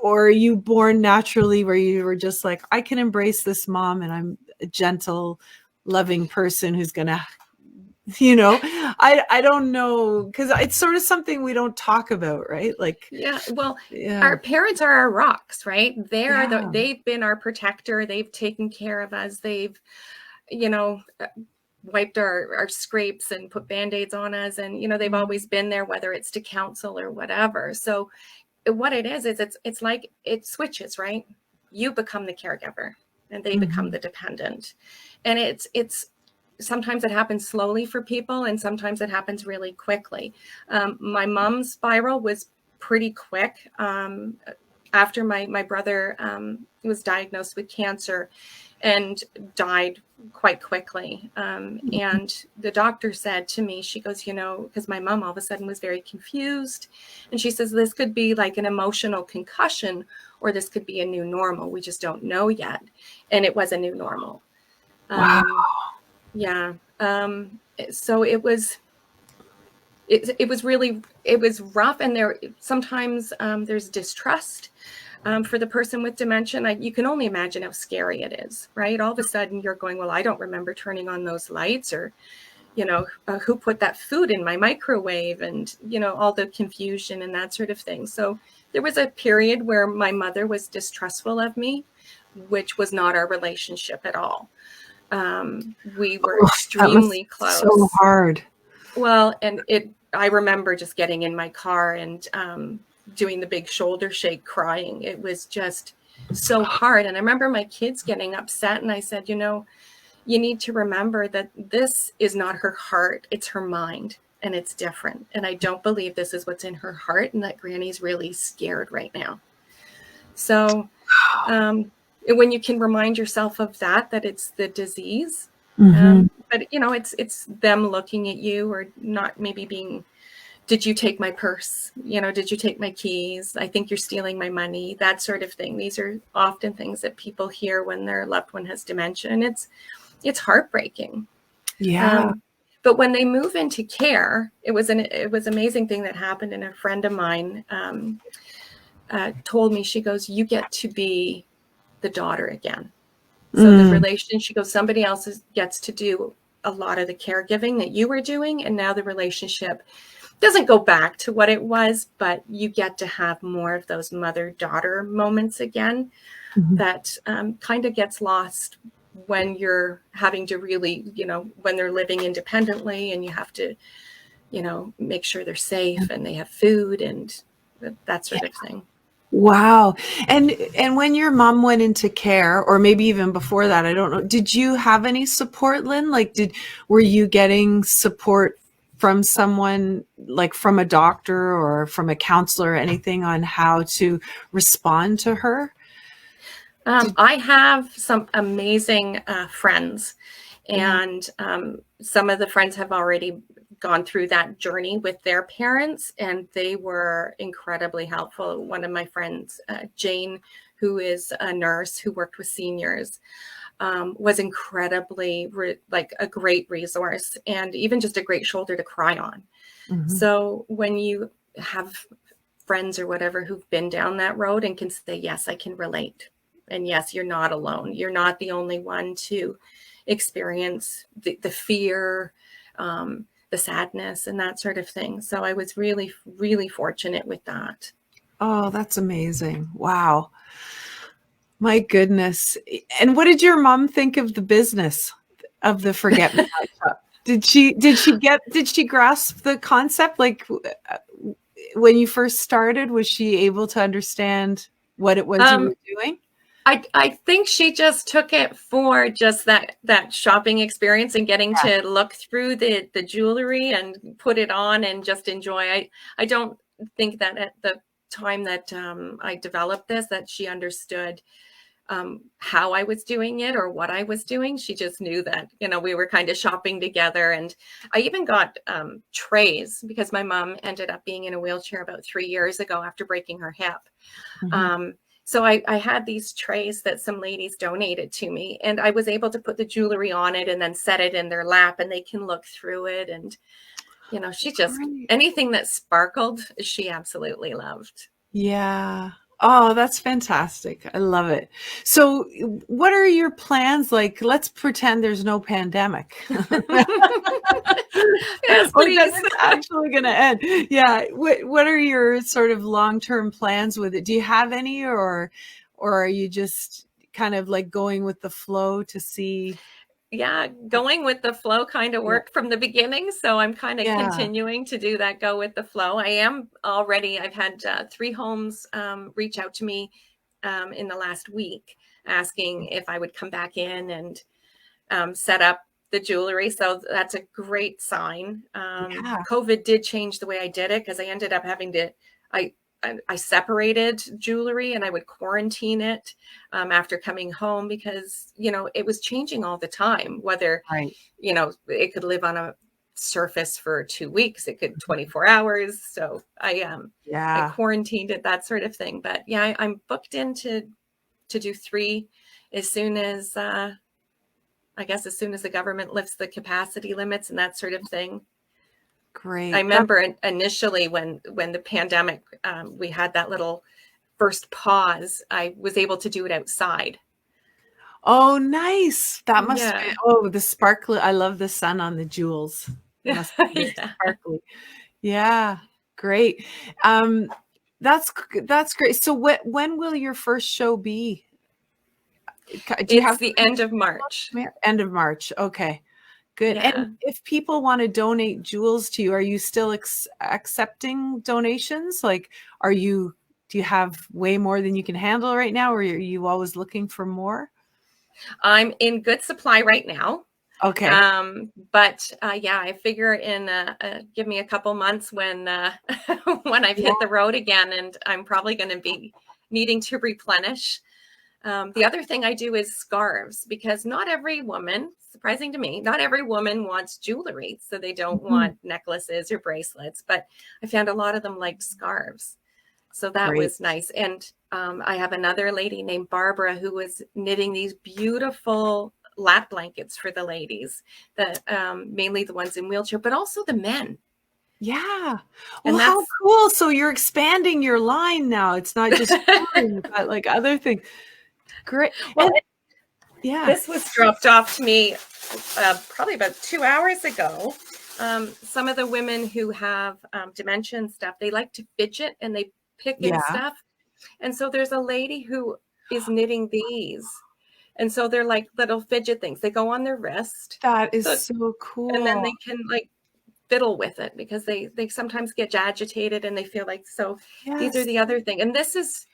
are you born naturally where you were just like, I can embrace this mom and I'm a gentle, loving person who's going to, you know. I don't know, because it's sort of something we don't talk about, right? Like, Yeah, well, yeah, our parents are our rocks, right? yeah. They've been our protector. They've taken care of us. They've, you know, wiped our scrapes and put band-aids on us. And, you know, they've always been there, whether it's to counsel or whatever. So what it is it's like it switches, right? You become the caregiver and they become the dependent. And it's sometimes it happens slowly for people, and sometimes it happens really quickly. My mom's spiral was pretty quick. After my brother was diagnosed with cancer and died quite quickly. And the doctor said to me, she goes, you know, because my mom all of a sudden was very confused. And she says, this could be like an emotional concussion, or this could be a new normal. We just don't know yet. And it was a new normal. Wow. Yeah. So it was rough. And there sometimes there's distrust for the person with dementia. You can only imagine how scary it is, right? All of a sudden you're going, well, I don't remember turning on those lights, or, you know, who put that food in my microwave, and, you know, all the confusion and that sort of thing. So there was a period where my mother was distrustful of me, which was not our relationship at all. We were extremely close. So hard. Well, and I remember just getting in my car and doing the big shoulder shake, crying. It was just so hard. And I remember my kids getting upset, and I said, you know, you need to remember that this is not her heart, it's her mind, and it's different. And I don't believe this is what's in her heart, and that Granny's really scared right now. So when you can remind yourself of that it's the disease, but, you know, it's them looking at you, or not maybe being, did you take my purse? You know, did you take my keys? I think you're stealing my money, that sort of thing. These are often things that people hear when their loved one has dementia, and it's heartbreaking. Yeah. But when they move into care, it was amazing thing that happened. And a friend of mine told me, she goes, you get to be the daughter again. So the relation, she goes, somebody else gets to do a lot of the caregiving that you were doing. And now the relationship doesn't go back to what it was, but you get to have more of those mother-daughter moments again. That kind of gets lost when you're having to really, you know, when they're living independently, and you have to, you know, make sure they're safe and they have food and that sort of thing. Wow. And when your mom went into care, or maybe even before that, I don't know, did you have any support, Lynn? Like, were you getting support from someone, like from a doctor or from a counselor or anything, on how to respond to her? I have some amazing friends, and some of the friends have already gone through that journey with their parents, and they were incredibly helpful. One of my friends, Jane, who is a nurse who worked with seniors, was incredibly like a great resource, and even just a great shoulder to cry on. So when you have friends or whatever who've been down that road and can say, yes, I can relate. And yes, you're not alone. You're not the only one to experience the fear, the sadness, and that sort of thing. So I was really, really fortunate with that. Oh, that's amazing. Wow. My goodness. And what did your mom think of the business of the Forget-me-not Shoppe? Did she grasp the concept? Like when you first started, was she able to understand what it was you were doing? I think she just took it for just that shopping experience and getting to look through the jewelry and put it on and just enjoy. I don't think that at the time that I developed this, that she understood how I was doing it or what I was doing. She just knew that, we were kind of shopping together. And I even got trays because my mom ended up being in a wheelchair about 3 years ago after breaking her hip. Mm-hmm. So I had these trays that some ladies donated to me, and I was able to put the jewelry on it and then set it in their lap and they can look through it. And, she just, anything that sparkled, she absolutely loved. Yeah. Oh, that's fantastic. I love it. So what are your plans? Like, let's pretend there's no pandemic. Yes, please. That's actually going to end. Yeah. What are your sort of long-term plans with it? Do you have any, or are you just kind of like going with the flow to see? Yeah, going with the flow kind of worked from the beginning. So I'm kind of continuing to do that, go with the flow. I've had 3 homes reach out to me in the last week asking if I would come back in and set up the jewelry. So that's a great sign. COVID did change the way I did it because I ended up having to, I separated jewelry and I would quarantine it after coming home because, it was changing all the time, whether, it could live on a surface for 2 weeks, it could 24 hours. So I quarantined it, that sort of thing. But yeah, I'm booked in to do 3 as soon as, as soon as the government lifts the capacity limits and that sort of thing. Great. I remember initially when the pandemic, we had that little first pause, I was able to do it outside. Oh, nice. That must be, the sparkly. I love the sun on the jewels. It must be sparkly. Yeah. Great. That's great. So when will your first show be? It's the end of March. End of March. Okay. Good. Yeah. And if people want to donate jewels to you, are you still accepting donations? Like, do you have way more than you can handle right now? Or are you always looking for more? I'm in good supply right now. Okay. But I figure give me a couple months when I've hit the road again, and I'm probably going to be needing to replenish. The other thing I do is scarves, because not every woman, surprising to me, not every woman wants jewelry. So they don't want necklaces or bracelets, but I found a lot of them liked scarves. So that was nice. And I have another lady named Barbara who was knitting these beautiful lap blankets for the ladies, that mainly the ones in wheelchair, but also the men. Yeah. Well, how cool. So you're expanding your line now. It's not just but like other things. Great. Well, this was dropped off to me probably about 2 hours ago. Some of the women who have dementia and stuff, they like to fidget and they pick and stuff. And so there's a lady who is knitting these. And so they're like little fidget things. They go on their wrist. That is so cool. And then they can like fiddle with it because they sometimes get agitated and they feel like, so these are the other thing. And this is,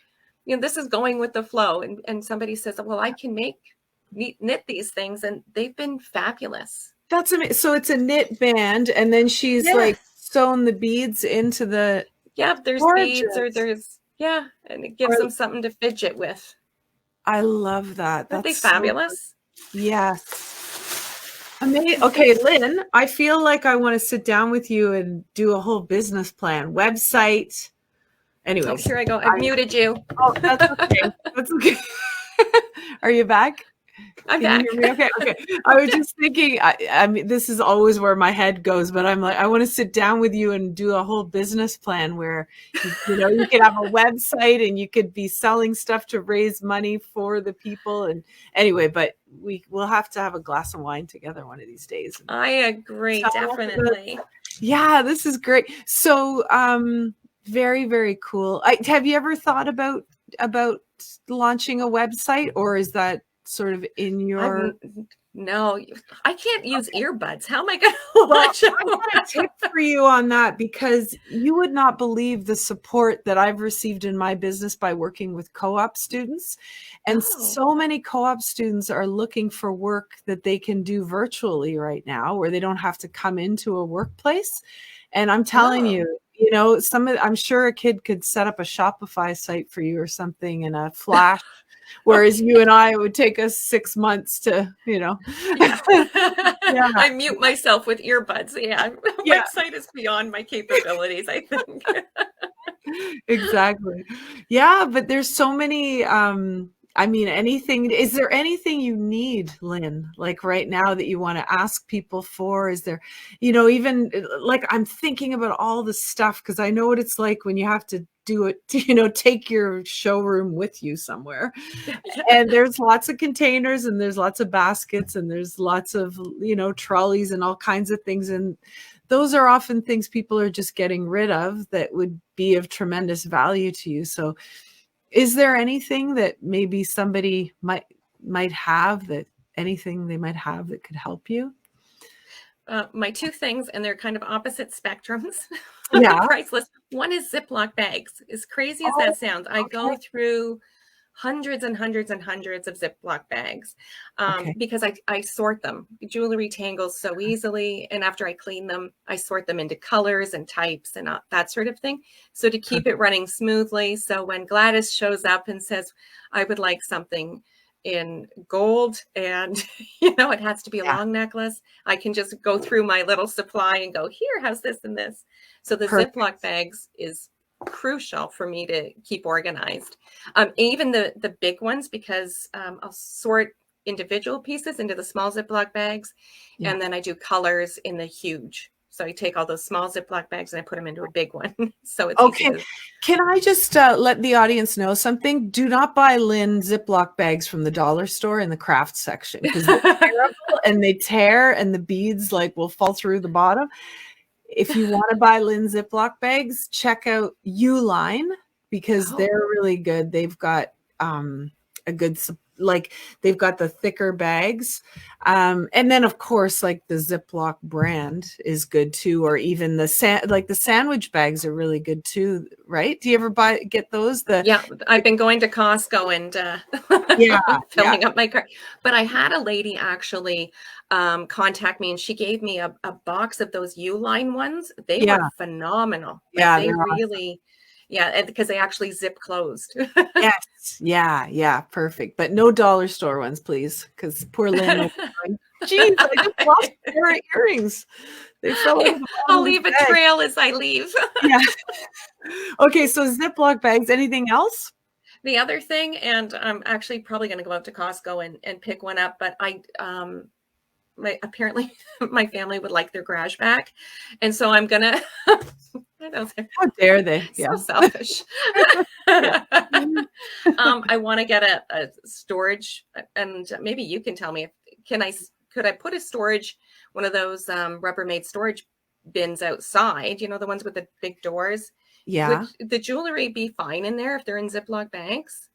this is going with the flow. And somebody says, well, I can knit these things, and they've been fabulous. That's amazing. So it's a knit band, and then she's like sewn the beads into the. Yeah, there's beads or there's, and it gives them something to fidget with. I love that. Aren't they fabulous? Yes. Amazing. Okay, Lynn, I feel like I want to sit down with you and do a whole business plan, website. Anyways. Oh, here I go. I muted you. Oh, that's okay. That's okay. Are you back? I'm Can back. you hear me? Okay, okay. I was just thinking, I mean, this is always where my head goes, but I'm like, I want to sit down with you and do a whole business plan where, you could have a website and you could be selling stuff to raise money for the people. And anyway, but we'll have to have a glass of wine together one of these days. I agree, definitely. Yeah, this is great. So, very, very cool. Have you ever thought about launching a website, or is that sort of in your? No, I can't use earbuds. How am I going to launch? Well, I've got a tip for you on that, because you would not believe the support that I've received in my business by working with co-op students. And so many co-op students are looking for work that they can do virtually right now, where they don't have to come into a workplace. And I'm telling you, I'm sure a kid could set up a Shopify site for you or something in a flash. Whereas you and I, it would take us 6 months to, Yeah. Yeah. I mute myself with earbuds. Yeah. Website is beyond my capabilities, I think. Exactly. Yeah, but there's so many, is there anything you need, Lynn, like right now that you want to ask people for? Is there, even like I'm thinking about all the stuff, because I know what it's like when you have to do it, take your showroom with you somewhere. And there's lots of containers and there's lots of baskets and there's lots of, trolleys and all kinds of things. And those are often things people are just getting rid of that would be of tremendous value to you. So is there anything that maybe somebody might have, anything they might have that could help you? My two things, and they're kind of opposite spectrums. Yeah. Priceless. One is Ziploc bags. As crazy as that sounds, I go through hundreds and hundreds and hundreds of Ziploc bags because I sort them. Jewelry tangles so easily. And after I clean them, I sort them into colors and types and that sort of thing. So to keep it running smoothly. So when Gladys shows up and says, I would like something in gold and, it has to be a long necklace, I can just go through my little supply and go, here, how's this and this. So the Ziploc bags is crucial for me to keep organized. Even the big ones, because I'll sort individual pieces into the small Ziploc bags, and then I do colors in the huge. So I take all those small Ziploc bags and I put them into a big one. So it's okay. easy to... Can I just let the audience know something? Do not buy Lynn Ziploc bags from the dollar store in the craft section, because they're terrible and they tear and the beads will fall through the bottom. If you want to buy Lynn Ziploc bags, check out Uline, because they're really good. They've got a good, they've got the thicker bags. And then of course, the Ziploc brand is good too, or even the sandwich bags are really good too, right? Do you ever get those? Yeah, I've been going to Costco and filling up my cart. But I had a lady actually contact me, and she gave me a box of those Uline ones. They were phenomenal. They really awesome. Yeah, because they actually zip closed. Yes. Yeah. Perfect. But no dollar store ones, please. Because poor Lynn will be going, geez, I just lost a pair of earrings. They fell over the I'll leave a trail as I leave. Yeah. Okay. So Ziploc bags, anything else? The other thing, and I'm actually probably going to go out to Costco and pick one up, but apparently my family would like their garage back. And so I'm going to... How dare they? So selfish. I want to get a storage, and maybe you can tell me, could I put one of those Rubbermaid storage bins outside, the ones with the big doors? Yeah. Would the jewelry be fine in there if they're in Ziploc bags?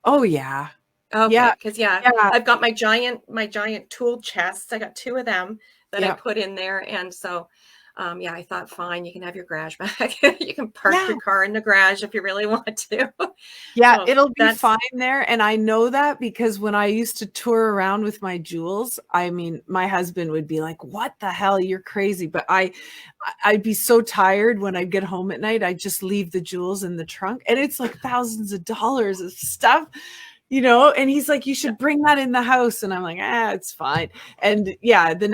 Oh yeah. Okay. Yeah. Because I've got my giant tool chests. I got 2 of them that I put in there. And so I thought, fine, you can have your garage back. You can park your car in the garage if you really want to. Yeah, so it'll be fine there. And I know that because when I used to tour around with my jewels, my husband would be like, what the hell? You're crazy. But I'd be so tired when I'd get home at night. I'd just leave the jewels in the trunk. And it's thousands of dollars of stuff. and he's like, you should bring that in the house. And I'm like, it's fine. And yeah, then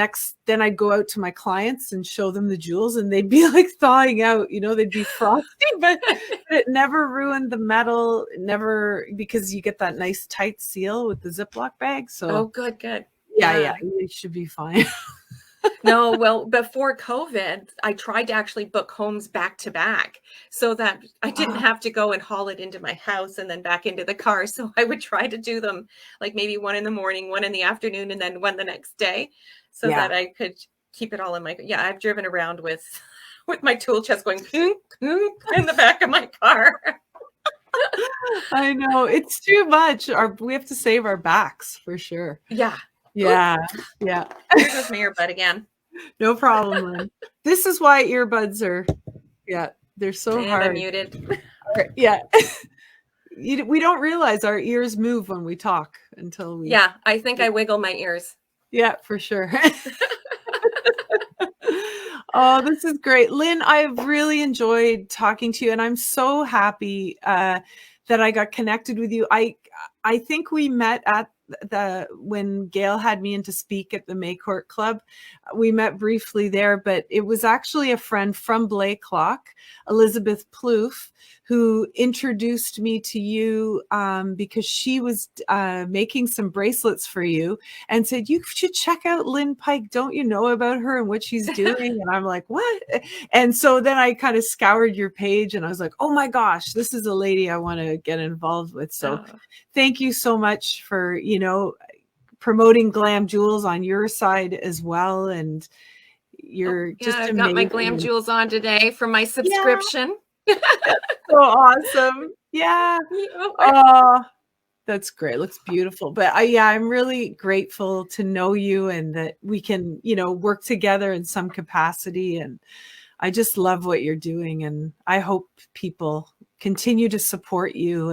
I'd go out to my clients and show them the jewels and they'd be like thawing out, they'd be frosty, but it never ruined the metal, never, because you get that nice tight seal with the Ziploc bag. So oh, good. Yeah, it should be fine. No, well, before COVID, I tried to actually book homes back to back so that I didn't have to go and haul it into my house and then back into the car. So I would try to do them like maybe one in the morning, one in the afternoon, and then one the next day so that I could keep it all in my, I've driven around with my tool chest going in the back of my car. I know, it's too much. We have to save our backs for sure. Yeah. Yeah. There goes my earbud again. No problem, Lynn. This is why earbuds are, they're so hard. I'm muted. Yeah. We don't realize our ears move when we talk until we. Yeah, I think I wiggle my ears. Yeah, for sure. Oh, this is great. Lynn, I've really enjoyed talking to you, and I'm so happy that I got connected with you. I think we met at when Gail had me in to speak at the Maycourt Club. We met briefly there, but it was actually a friend from Blakelock, Elizabeth Plouffe, who introduced me to you because she was making some bracelets for you and said, you should check out Lynn Pike. Don't you know about her and what she's doing? And I'm like, what? And so then I kind of scoured your page and I was like, oh my gosh, this is a lady I want to get involved with. So thank you so much for, promoting Glam Jewels on your side as well. And you're just I've amazing. got my Glam Jewels on today for my subscription. So awesome. Yeah. Oh, that's great. Looks beautiful. But I'm really grateful to know you and that we can, work together in some capacity. And I just love what you're doing. And I hope people continue to support you.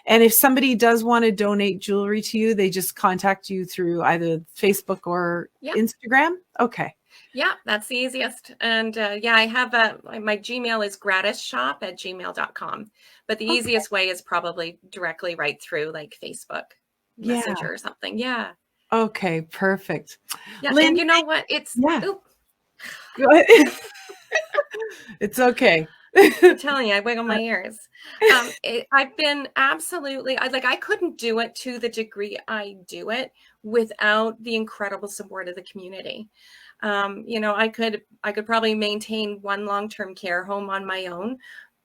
And if somebody does want to donate jewelry to you, they just contact you through either Facebook or Instagram. Okay. Yeah, that's the easiest. And I have my Gmail is gratisshoppe@gmail.com. But the easiest way is probably directly right through like Facebook Messenger or something. Yeah. Okay, perfect. Yeah, Lynn, and you know what? It's Go ahead. It's okay. I'm telling you, I wiggle my ears. I've been absolutely, I couldn't do it to the degree I do it without the incredible support of the community. I could probably maintain one long-term care home on my own,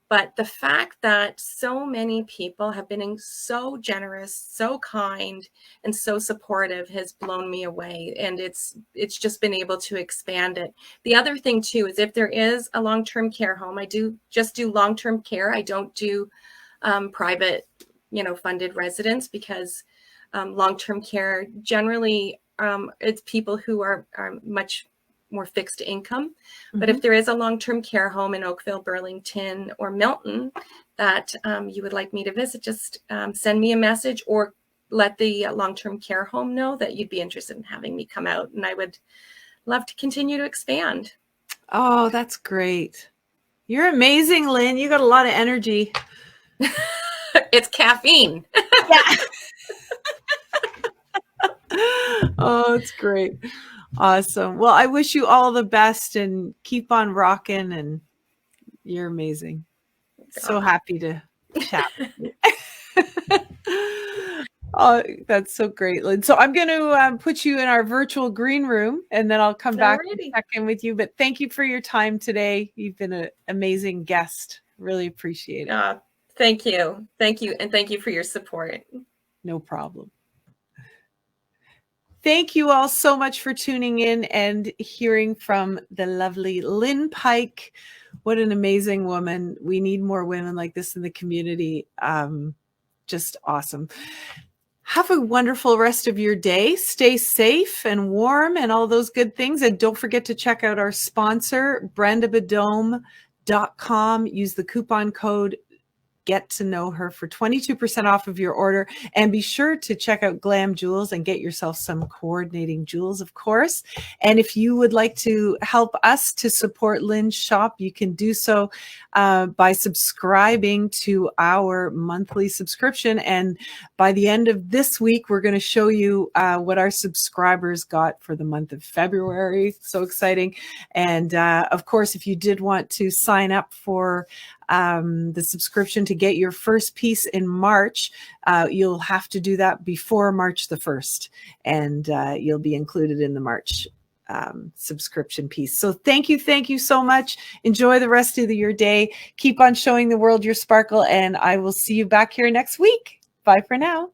but the fact that so many people have been so generous, so kind, and so supportive has blown me away. And it's just been able to expand it. The other thing too is if there is a long-term care home, I do just do long-term care. I don't do private, funded residence because long-term care generally it's people who are much more fixed income. But if there is a long-term care home in Oakville, Burlington, or Milton that you would like me to visit, just send me a message or let the long-term care home know that you'd be interested in having me come out. And I would love to continue to expand. Oh, that's great. You're amazing, Lynn. You got a lot of energy. It's caffeine. Yeah. Oh, it's great. Awesome. Well, I wish you all the best and keep on rocking. And you're amazing. So happy to chat. Oh, that's so great, Lynn. So I'm going to put you in our virtual green room and then I'll come back and check in with you. But thank you for your time today. You've been an amazing guest. Really appreciate it. Thank you. Thank you. And thank you for your support. No problem. Thank you all so much for tuning in and hearing from the lovely Lynn Pike. What an amazing woman. We need more women like this in the community. Just awesome. Have a wonderful rest of your day. Stay safe and warm and all those good things. And don't forget to check out our sponsor, brendabadome.com. Use the coupon code get to know her for 22% off of your order. And be sure to check out Glam Jewels and get yourself some coordinating jewels, of course. And if you would like to help us to support Lynn's shop, you can do so by subscribing to our monthly subscription. And by the end of this week, we're going to show you what our subscribers got for the month of February. So exciting. And of course, if you did want to sign up for the subscription to get your first piece in March, you'll have to do that before March the 1st, and you'll be included in the March subscription piece. So thank you so much. Enjoy the rest of your day. Keep on showing the world your sparkle, and I will see you back here next week. Bye for now.